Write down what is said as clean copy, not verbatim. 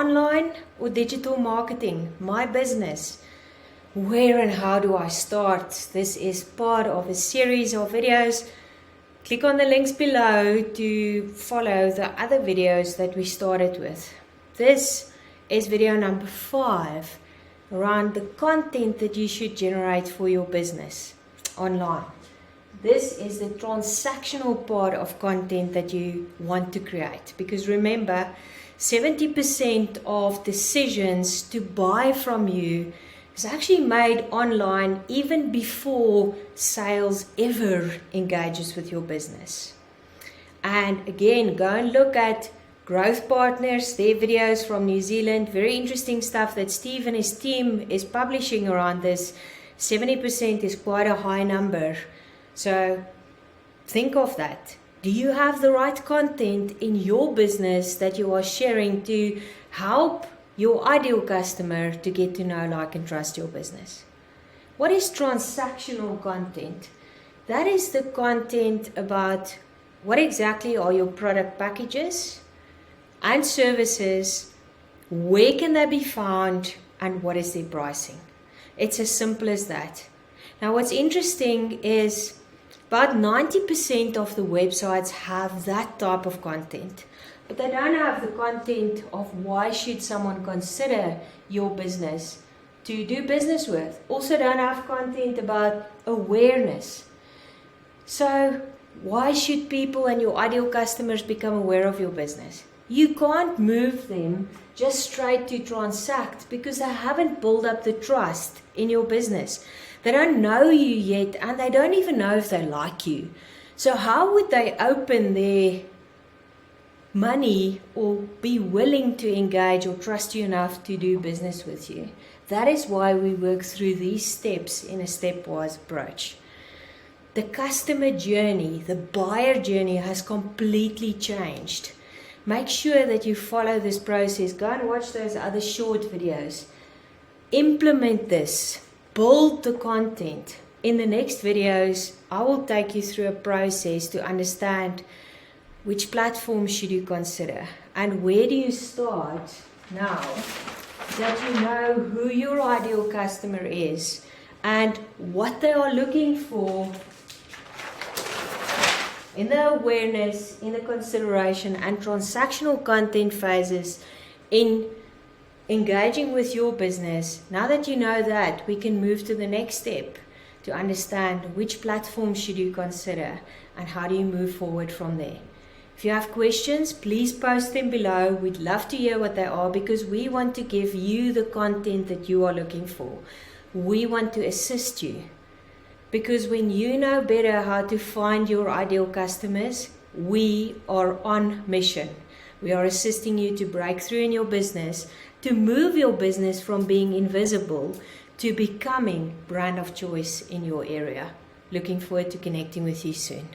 online or digital marketing? My business. Where and how do I start? This is part of a series of videos. Click on the links below to follow the other videos that we started with. This is video number 5 around the content that you should generate for your business online. This is the transactional part of content that you want to create, because remember, 70% of decisions to buy from you is actually made online even before sales ever engages with your business. And again, go and look at Growth Partners, their videos from New Zealand. Very interesting stuff that Steve and his team is publishing around this. 70% is quite a high number. So think of that. Do you have the right content in your business that you are sharing to help your ideal customer to get to know, like, and trust your business? What is transactional content? That is the content about what exactly are your product packages and services, where can they be found, and what is their pricing. It's as simple as that. Now, what's interesting is about 90% of the websites have that type of content, but they don't have the content of why should someone consider your business to do business with. Also don't have content about awareness. So why should people and your ideal customers become aware of your business? You can't move them just straight to transact because they haven't built up the trust in your business. They don't know you yet, and they don't even know if they like you. So how would they open their money or be willing to engage or trust you enough to do business with you? That is why we work through these steps in a stepwise approach. The customer journey, the buyer journey has completely changed. Make sure that you follow this process. Go and watch those other short videos. Implement this. Build the content. In the next videos, I will take you through a process to understand which platform should you consider and where do you start now that you know who your ideal customer is and what they are looking for in the awareness, in the consideration and transactional content phases in engaging with your business. Now that you know that, we can move to the next step to understand which platform should you consider and how do you move forward from there. If you have questions, please post them below. We'd love to hear what they are, because we want to give you the content that you are looking for. We want to assist you, because when you know better how to find your ideal customers, we are on mission. We are assisting you to break through in your business, to move your business from being invisible to becoming brand of choice in your area. Looking forward to connecting with you soon.